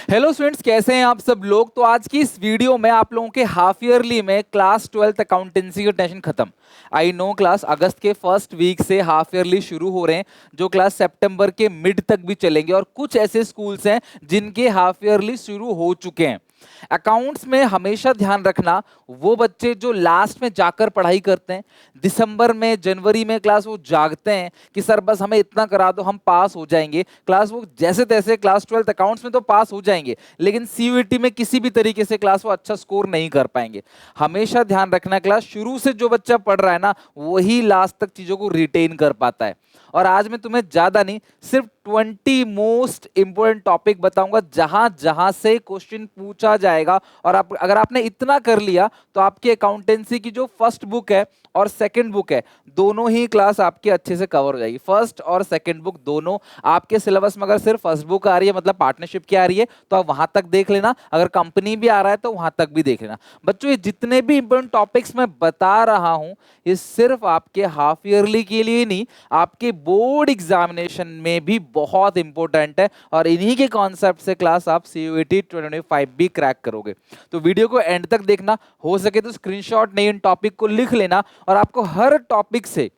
Hello students, कैसे हैं आप सब लोग। तो आज की इस वीडियो में आप लोगों के हाफ ईयरली में क्लास 12th अकाउंटेंसी का टेंशन खत्म। आई नो क्लास अगस्त के फर्स्ट वीक से हाफ ईयरली शुरू हो रहे हैं, जो क्लास सितंबर के मिड तक भी चलेंगे, और कुछ ऐसे स्कूल्स हैं जिनके हाफ ईयरली शुरू हो चुके हैं। अकाउंट्स में हमेशा ध्यान रखना, वो बच्चे जो लास्ट में जाकर पढ़ाई करते हैं, दिसंबर में जनवरी में क्लास वो जागते हैं कि सर बस हमें इतना करा दो हम पास हो जाएंगे, क्लास वो जैसे तैसे क्लास 12th अकाउंट्स में तो पास हो जाएंगे, लेकिन सीयूईटी में किसी भी तरीके से क्लास वो अच्छा स्कोर नहीं कर पाएंगे। हमेशा ध्यान रखना, क्लास शुरू से जो बच्चा पढ़ रहा है ना, वही लास्ट तक चीजों को रिटेन कर पाता है। और आज मैं तुम्हें ज्यादा नहीं, सिर्फ 20 मोस्ट इंपोर्टेंट टॉपिक बताऊंगा जहां जहां से क्वेश्चन पूछा जाएगा। और अगर आपने इतना कर लिया तो आपकी अकाउंटेंसी की जो फर्स्ट बुक है और सेकंड बुक है, दोनों ही क्लास आपके अच्छे से कवर हो जाएगी। फर्स्ट और सेकंड बुक दोनों आपके सिलेबस में, अगर सिर्फ फर्स्ट बुक आ रही है मतलब पार्टनरशिप की आ रही है, तो आप वहां तक देख लेना। अगर कंपनी भी आ रहा है तो वहां तक भी देख लेना। बच्चों, ये जितने भी इंपोर्टेंट टॉपिक्स मैं बता रहा हूं, ये सिर्फ आपके हाफ ईयरली के लिए नहीं, आपके बोर्ड एग्जामिनेशन में भी बहुत इंपॉर्टेंट है। और इन्हीं के कॉन्सेप्ट से क्लास आप सीयूईटी 2025 भी क्रैक करोगे। तो वीडियो को एंड तक देखना, हो सके तो स्क्रीनशॉट नहीं इन टॉपिक को लिख लेना, और आपको हर टॉपिक से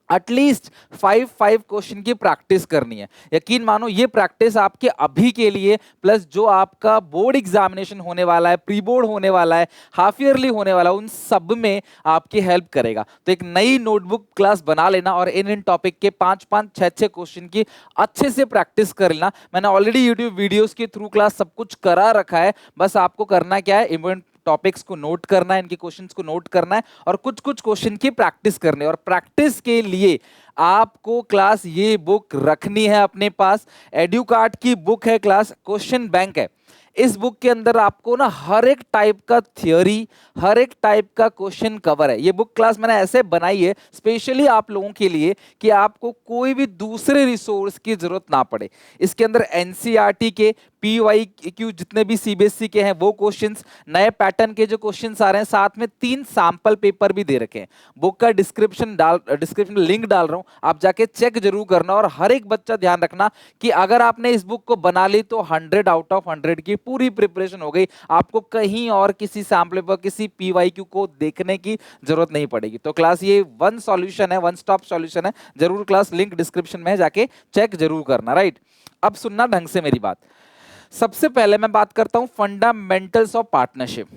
एटलीस्ट 5 क्वेश्चन की प्रैक्टिस करनी है। यकीन मानो, ये प्रैक्टिस आपके अभी के लिए प्लस जो आपका बोर्ड एग्जामिनेशन होने वाला है, प्री बोर्ड होने वाला है, हाफ ईयरली होने वाला है, उन सब में आपकी हेल्प करेगा। तो एक नई नोटबुक क्लास बना लेना और इन टॉपिक के 5 6 क्वेश्चन की अच्छे से प्रैक्टिस कर लेना। मैंने ऑलरेडी यूट्यूब वीडियोस के थ्रू क्लास सब कुछ करा रखा है, बस आपको करना क्या है, इंपॉर्टेंट टॉपिक्स को नोट करना है, इनके क्वेश्चंस को नोट करना है, और कुछ कुछ क्वेश्चन की प्रैक्टिस करनी है। और प्रैक्टिस के लिए आपको क्लास ये बुक रखनी है अपने पास। एड्यूकार्ट की बुक है क्लास, क्वेश्चन बैंक है। इस बुक के अंदर आपको ना हर एक टाइप का थियोरी, हर एक टाइप का क्वेश्चन कवर है। ये बुक क्लास मैंने ऐसे बनाई है स्पेशली आप लोगों के लिए कि आपको कोई भी दूसरे रिसोर्स की जरूरत ना पड़े। इसके अंदर एनसीईआरटी के पीवाईक्यू जितने भी सीबीएसई के हैं वो क्वेश्चंस, नए पैटर्न के जो क्वेश्चंस आ रहे हैं, साथ में 3 सैंपल पेपर भी दे रखे हैं। बुक का डिस्क्रिप्शन लिंक डाल रहा हूं, आप जाके चेक जरूर करना। और हर एक बच्चा ध्यान रखना कि अगर आपने इस बुक को बना ली तो 100 आउट ऑफ 100 की पूरी प्रिपरेशन हो गई। आपको कहीं और किसी सैंपल पेपर, किसी पीवाईक्यू को देखने की जरूरत नहीं पड़ेगी। तो क्लास ये वन सॉल्यूशन है, वन स्टॉप सॉल्यूशन है। जरूर क्लास लिंक डिस्क्रिप्शन में है, जाके चेक जरूर करना। राइट, अब सुनना ढंग से मेरी बात। सबसे पहले मैं बात करता हूं फंडामेंटल्स ऑफ पार्टनरशिप।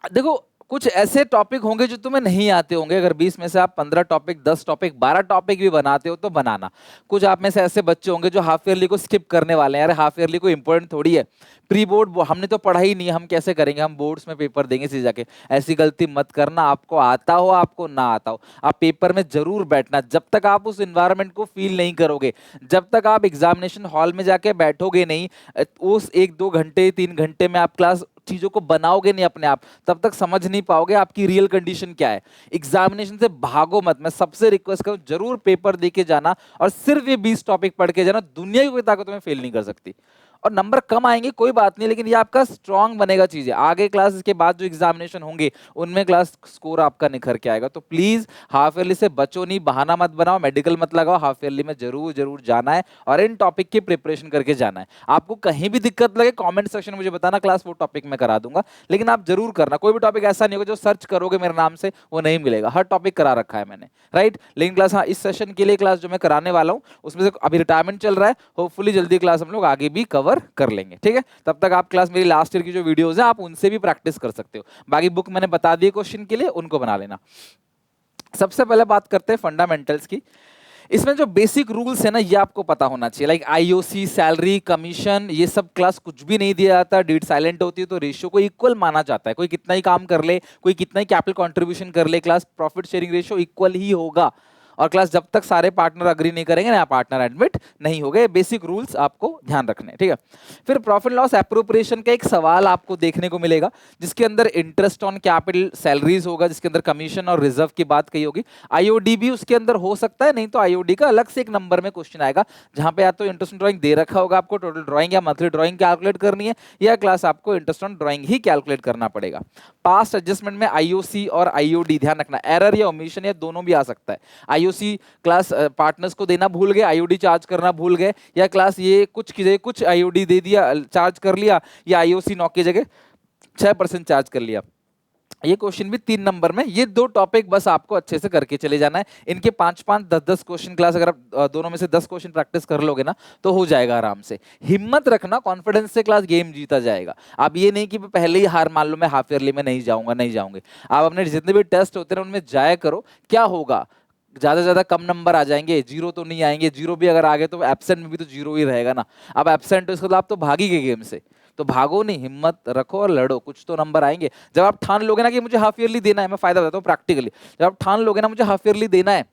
देखो, कुछ ऐसे टॉपिक होंगे जो तुम्हें नहीं आते होंगे। अगर 20 में से आप 15 टॉपिक, 10 टॉपिक, 12 टॉपिक भी बनाते हो तो बनाना। कुछ आप में से ऐसे बच्चे होंगे जो हाफ ईयरली को स्किप करने वाले हैं। यार हाफ ईयरली को इंपॉर्टेंट थोड़ी है, प्री बोर्ड हमने तो पढ़ा ही नहीं, हम कैसे करेंगे, हम बोर्ड्स में पेपर देंगे सीधे जाके। ऐसी गलती मत करना। आपको आता हो, आपको ना आता हो, आप पेपर में जरूर बैठना। जब तक आप उस एनवायरनमेंट को फील नहीं करोगे, जब तक आप एग्जामिनेशन हॉल में जाके बैठोगे नहीं, उस 1 2 घंटे 3 घंटे में आप क्लास चीजों को बनाओगे नहीं अपने आप, तब तक समझ नहीं पाओगे आपकी रियल कंडीशन क्या है। एग्जामिनेशन से भागो मत। मैं सबसे रिक्वेस्ट करूं, जरूर पेपर देके जाना, और सिर्फ ये 20 टॉपिक पढ़ के जाना। दुनिया की कोई ताकत तुम्हें फेल नहीं कर सकती। और नंबर कम आएंगे कोई बात नहीं, लेकिन ये आपका स्ट्रांग बनेगा चीजें। आगे क्लास के बाद जो एग्जामिनेशन होंगे उनमें क्लास स्कोर आपका निखर के आएगा। तो प्लीज हाफ ईयरली से बचो नहीं, बहाना मत बनाओ, मेडिकल मत लगाओ। हाफ ईयरली में जरूर जरूर जाना है और इन टॉपिक की प्रिपरेशन करके जाना है। आपको कहीं भी दिक्कत लगे कमेंट सेक्शन में मुझे बताना, क्लास वो टॉपिक में करा दूंगा। लेकिन आप जरूर करना। कोई भी टॉपिक ऐसा नहीं होगा जो सर्च करोगे मेरे नाम से वो नहीं मिलेगा। हर टॉपिक करा रखा है मैंने। राइट, लेकिन क्लास, हाँ, इस सेशन के लिए क्लास जो मैं कराने वाला हूँ उसमें से अभी रिटायरमेंट चल रहा है, होपफुली जल्दी क्लास हम लोग आगे भी कवर कर लेंगे। ठीक है, तब तक आप क्लास मेरी लास्ट ईयर की जो वीडियोस है आप उनसे भी प्रैक्टिस कर सकते हो। बाकी बुक मैंने बता दी क्वेश्चन के लिए, उनको बना लेना। सबसे पहले बात करते हैं फंडामेंटल्स की। इसमें जो बेसिक रूल्स है ना, ये आपको पता होना चाहिए। लाइक आईओसी, सैलरी, कमीशन, ये सब क्लास कुछ भी नहीं दिया जाता। डीड साइलेंट होती है तो रेशियो को इक्वल माना जाता है। कोई कितना ही काम कर ले, कोई कितना ही कैपिटल कंट्रीब्यूशन कर ले, class profit sharing ratio equal ही होगा। और क्लास जब तक सारे पार्टनर अग्री नहीं करेंगे ना, पार्टनर एडमिट नहीं हो गए। बेसिक रूल्स आपको ध्यान रखने, ठीक है। फिर प्रॉफिट लॉस एप्रोप्रिएशन का एक सवाल आपको देखने को मिलेगा, जिसके अंदर इंटरेस्ट ऑन कैपिटल, सैलरीज होगा, जिसके अंदर कमीशन और रिजर्व की बात कही होगी। आईओडी भी उसके अंदर हो सकता है, नहीं तो आईओडी का अलग से एक नंबर में क्वेश्चन आएगा, जहां पे या तो इंटरेस्ट ऑन ड्राइंग दे रखा होगा आपको, टोटल ड्राइंग या मंथली ड्राइंग कैलकुलेट करनी है, या क्लास आपको interest on drawing he calculate करना पड़ेगा। पास्ट एडजस्टमेंट में आईओसी और आईओडी ध्यान रखना, एरर या ओमिशन या दोनों भी आ सकता है। आईओसी क्लास पार्टनर्स को देना भूल गए, आईओडी चार्ज करना भूल गए, या क्लास ये कुछ चीजें कुछ आईओडी दे दिया, चार्ज कर लिया, या आईओसी नॉक की जगह 6% चार्ज कर लिया। ये क्वेश्चन भी 3 नंबर में। ये 2 टॉपिक बस आपको अच्छे से करके चले जाना है। इनके 5-5, 10-10 क्वेश्चन क्लास अगर आप दोनों में से 10 क्वेश्चन प्रैक्टिस कर लोगे ना तो हो जाएगा आराम से। हिम्मत रखना, कॉन्फिडेंस से क्लास गेम जीता जाएगा। आप ये नहीं कि पहले ही हार मान लो मैं हाफ ईयरली में नहीं जाऊंगा, नहीं जाऊंगे। आप अपने जितने भी टेस्ट होते हैं उनमें जाया करो। क्या होगा, ज्यादा से ज्यादा कम नंबर आ जाएंगे, जीरो तो नहीं आएंगे। जीरो भी अगर आ गए तो एब्सेंट में भी तो जीरो ही रहेगा ना। अब एब्सेंट हो इसके बाद आप तो भागी गए गेम से, तो भागो नहीं, हिम्मत रखो और लड़ो, कुछ तो नंबर आएंगे। जब आप ठान लोगे ना कि मुझे हाफ ईयरली देना है, मैं फायदा बताता हूँ प्रैक्टिकली, जब आप ठान लोगे ना मुझे हाफ ईयरली देना है,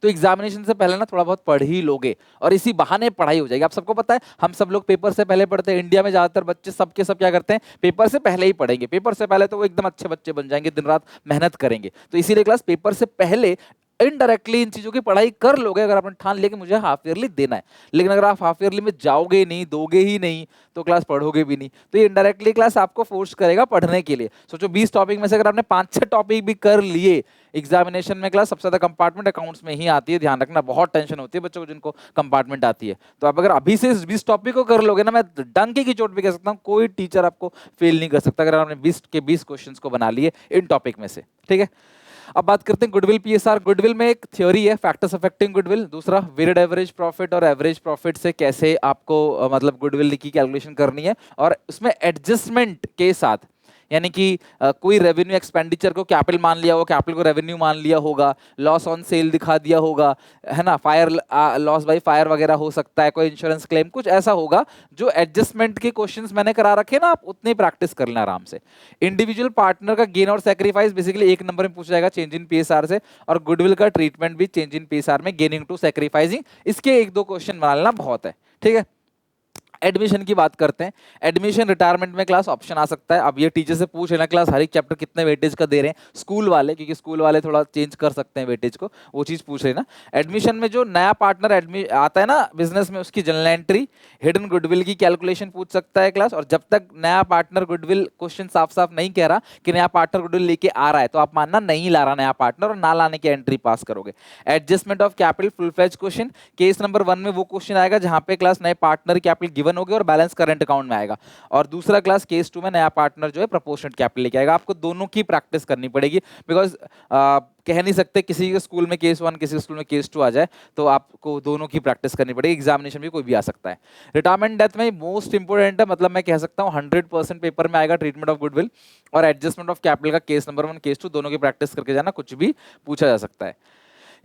तो एग्जामिनेशन से पहले ना थोड़ा बहुत पढ़ ही लोगे और इसी बहाने पढ़ाई हो जाएगी। आप सबको पता है हम सब लोग पेपर से पहले पढ़ते हैं। इंडिया में ज्यादातर बच्चे सबके सब क्या करते हैं, पेपर से पहले ही पढ़ेंगे। पेपर से पहले तो वो एकदम अच्छे बच्चे बन जाएंगे, दिन रात मेहनत करेंगे। तो इसीलिए क्लास पेपर से पहले इनडायरेक्टली इन चीजों की पढ़ाई कर लोगे अगर आपने ठान लिया कि मुझे हाफ ईयरली देना है। लेकिन अगर आप हाफ ईयरली में जाओगे नहीं, दोगे ही नहीं, तो क्लास पढ़ोगे भी नहीं। तो ये इनडायरेक्टली क्लास आपको फोर्स करेगा पढ़ने के लिए। सोचो 20 टॉपिक में से अगर आपने 5-6 टॉपिक भी कर लिए एग्जामिनेशन में, क्लास सबसे ज्यादा कंपार्टमेंट अकाउंट्स में ही आती है। ध्यान रखना, बहुत टेंशन होती है बच्चों को जिनको कंपार्टमेंट आती है। तो आप अगर अभी से इस 20 टॉपिक को कर लोगे ना, मैं डंके की चोट पे कह सकता हूँ कोई टीचर आपको फेल नहीं कर सकता अगर आपने 20 के 20 क्वेश्चंस को बना लिए इन टॉपिक में से। ठीक है, अब बात करते हैं गुडविल पीएसआर। गुडविल में एक थ्योरी है, फैक्टर्स अफेक्टिंग गुडविल। दूसरा वेटेड एवरेज प्रॉफिट और एवरेज प्रॉफिट से कैसे आपको मतलब गुडविल की कैलकुलेशन करनी है, और उसमें एडजस्टमेंट के साथ, यानी कि कोई रेवेन्यू एक्सपेंडिचर को कैपिटल मान लिया होगा, कैपिटल को रेवेन्यू मान लिया होगा, लॉस ऑन सेल दिखा दिया होगा, है ना, फायर लॉस बाय फायर वगैरह हो सकता है, कोई इंश्योरेंस क्लेम, कुछ ऐसा होगा। जो एडजस्टमेंट के क्वेश्चंस मैंने करा रखे ना, आप उतने प्रैक्टिस कर लेना आराम से। इंडिविजुअल पार्टनर का गेन और सैक्रिफाइस बेसिकली 1 नंबर में पूछा जाएगा चेंज इन पीएसआर से, और गुडविल का ट्रीटमेंट भी चेंज इन पीएसआर में, गेनिंग टू सैक्रिफाइसिंग। इसके 1-2 क्वेश्चन बना लेना बहुत है। ठीक है, एडमिशन की बात करते हैं। एडमिशन रिटायरमेंट में क्लास ऑप्शन आ सकता है। अब ये टीचर से पूछ लेना क्लास हर एक चैप्टर कितने वेटेज का दे रहे हैं स्कूल वाले, क्योंकि स्कूल वाले थोड़ा चेंज कर सकते हैं वेटेज को, वो चीज पूछ लेना। एडमिशन में जो नया पार्टनर आता है ना बिजनेस में, उसकी जनरल एंट्री, हिडन गुडविल की कैलकुलेशन पूछ सकता है क्लास। और जब तक नया पार्टनर गुडविल क्वेश्चन साफ साफ नहीं कह रहा कि नया पार्टनर गुडविल लेके आ रहा है, तो आप मानना नहीं ला रहा नया पार्टनर, और ना लाने की एंट्री पास करोगे। Adjustment of capital full fledge question, case number 1 में वो क्वेश्चन आएगा जहां पे क्लास नए पार्टनर कैपिटल गिवन होगी और बैलेंस करंट अकाउंट में आएगा। और दूसरा क्लास केस 2 में नया पार्टनर जो है प्रोपोर्शनेट कैपिटल लेके आएगा। आपको दोनों की प्रैक्टिस करनी पड़ेगी, बिकॉज कह नहीं सकते किसी के स्कूल में केस 1 किसी के स्कूल में केस 2 आ जाए, तो आपको दोनों की प्रैक्टिस करनी पड़ेगी। एग्जामिनेशन में कोई भी आ सकता है। रिटायरमेंट डेथ में मोस्ट इंपोर्टेंट है, मतलब मैं कह सकता हूं 100% पेपर में आएगा ट्रीटमेंट ऑफ गुडविल और एडजस्टमेंट ऑफ कैपिटल का केस नंबर 1 केस 2 दोनों की प्रैक्टिस करके जाना, कुछ भी पूछा जा सकता है।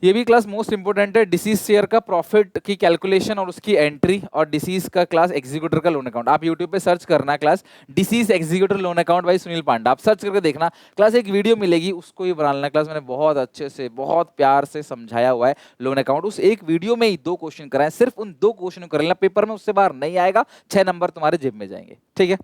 ये भी क्लास मोस्ट इंपोर्टेंट है, डिसीज शेयर का प्रॉफिट की कैलकुलेशन और उसकी एंट्री, और डिसीज का क्लास एग्जीक्यूटर का लोन अकाउंट। आप यूट्यूब पे सर्च करना class deceased executor loan account by Sunil Panda, आप सर्च करके देखना क्लास, एक वीडियो मिलेगी उसको ही बना लेना क्लास। मैंने बहुत अच्छे से बहुत प्यार से समझाया हुआ है लोन अकाउंट। उस एक वीडियो में ही 2 क्वेश्चन कराए, सिर्फ उन 2 क्वेश्चन कर लेना, पेपर में उससे बाहर नहीं आएगा, 6 नंबर तुम्हारे जेब में जाएंगे। ठीक है,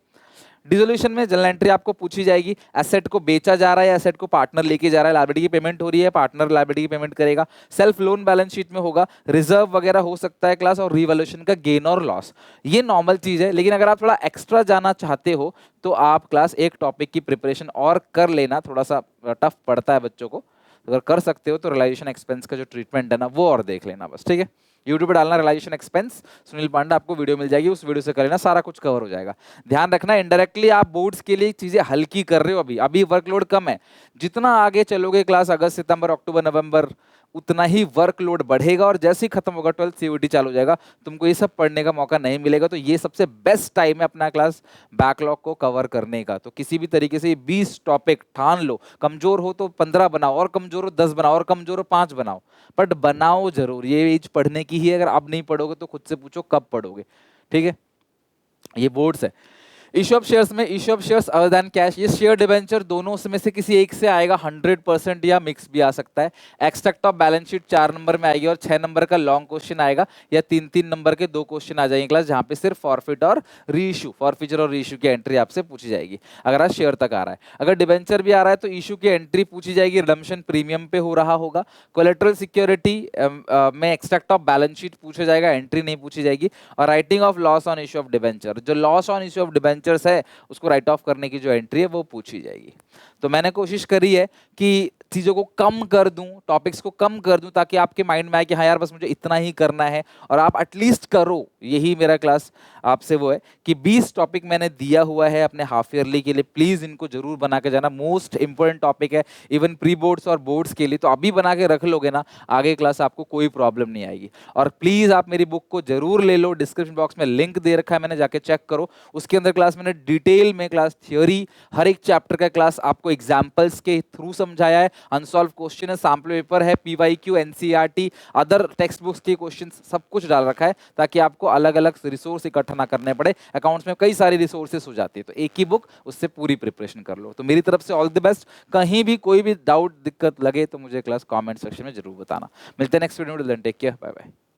डिसोल्यूशन में जनरल एंट्री आपको पूछी जाएगी, एसेट को बेचा जा रहा है, एसेट को पार्टनर लेके जा रहा है, लायबिलिटी की पेमेंट हो रही है, पार्टनर लायबिलिटी की पेमेंट करेगा। सेल्फ लोन बैलेंस शीट में होगा, रिजर्व वगैरह हो सकता है क्लास, और रिवैल्यूएशन का गेन और लॉस। ये नॉर्मल चीज है, लेकिन अगर आप थोड़ा एक्स्ट्रा जाना चाहते हो तो आप क्लास एक टॉपिक की प्रिपरेशन और कर लेना, थोड़ा सा टफ पड़ता है बच्चों को। अगर कर सकते हो तो रियलाइजेशन एक्सपेंस का जो ट्रीटमेंट है ना वो और देख लेना बस। ठीक है, यूट्यूब पे डालना रियलाइजेशन एक्सपेंस सुनील पांडा, आपको वीडियो मिल जाएगी, उस वीडियो से कर लेना, सारा कुछ कवर हो जाएगा। ध्यान रखना इनडायरेक्टली आप बोर्ड्स के लिए चीजें हल्की कर रहे हो, अभी वर्कलोड कम है। जितना आगे चलोगे क्लास अगस्त सितंबर अक्टूबर नवंबर, उतना ही वर्कलोड बढ़ेगा, और जैसे ही खत्म होगा 12th सीयूईटी चालू हो जाएगा, तुमको ये सब पढ़ने का मौका नहीं मिलेगा। तो ये सबसे बेस्ट टाइम है अपना क्लास बैकलॉग को कवर करने का। तो किसी भी तरीके से 20 टॉपिक ठान लो, कमजोर हो तो 15 बनाओ, और कमजोर हो 10 बनाओ, और कमजोर हो 5 बनाओ, बट बनाओ जरूर। ये एज पढ़ने की ही है, अगर अब नहीं पढ़ोगे तो खुद से पूछो कब पढ़ोगे। ठीक है, ये बोर्ड्स है। इश्यू ऑफ शेयर्स में, issue of shares other than cash, ये शेयर डिबेंचर दोनों में से किसी एक से आएगा, 100% या मिक्स भी आ सकता है। Extract of balance sheet 4 number में आएगी, और 6 नंबर का लॉन्ग क्वेश्चन आएगा, या 3-3 नंबर के 2 क्वेश्चन आ जाएंगे क्लास, जहां पे सिर्फ फॉरफिट और रीइश्यू, फॉरफिचर और रीइश्यू की एंट्री आपसे पूछी जाएगी अगर आज शेयर तक आ रहा है। अगर डिबेंचर भी आ रहा है तो इश्यू की एंट्री पूछी जाएगी, रिडम्पशन प्रीमियम पे हो रहा होगा। कोलेटरल सिक्योरिटी में एक्सट्रैक्ट ऑफ बैलेंस शीट पूछा जाएगा, एंट्री नहीं पूछी जाएगी। और writing off loss on issue of debenture, जो loss on issue of debentures है उसको राइट ऑफ करने की जो एंट्री है वो पूछी जाएगी। तो मैंने कोशिश करी है कि चीज़ों को कम कर दूं, टॉपिक्स को कम कर दूं, ताकि आपके माइंड में आए कि हाँ यार बस मुझे इतना ही करना है और आप एटलीस्ट करो। यही मेरा क्लास आपसे वो है कि 20 टॉपिक मैंने दिया हुआ है अपने हाफ ईयरली के लिए, प्लीज़ इनको जरूर बना के जाना। मोस्ट इंपॉर्टेंट टॉपिक है इवन प्री बोर्ड्स और बोर्ड्स के लिए, तो अभी बना के रख लोगे ना, आगे क्लास आपको कोई प्रॉब्लम नहीं आएगी। और प्लीज़ आप मेरी बुक को जरूर ले लो, डिस्क्रिप्शन बॉक्स में लिंक दे रखा है, मैंने जाके चेक करो। उसके अंदर क्लास मैंने डिटेल में क्लास थियोरी, हर एक चैप्टर का क्लास आपको एग्जाम्पल्स के थ्रू समझाया है। अनसॉल्व क्वेश्चन है, सैम्पल पेपर है, PYQ, NCERT, other text books के क्वेश्चन, सब कुछ डाल रखा है ताकि आपको अलग अलग रिसोर्स इकट्ठा ना करने पड़े। अकाउंट्स में कई सारी रिसोर्सेस हो जाती है, तो एक ही बुक, उससे पूरी प्रिपरेशन कर लो। तो मेरी तरफ से ऑल द बेस्ट। कहीं भी कोई भी डाउट दिक्कत लगे तो मुझे क्लास कमेंट सेक्शन में जरूर बताना। मिलते हैं नेक्स्ट वीडियो में, टेक केयर, बाय बाय।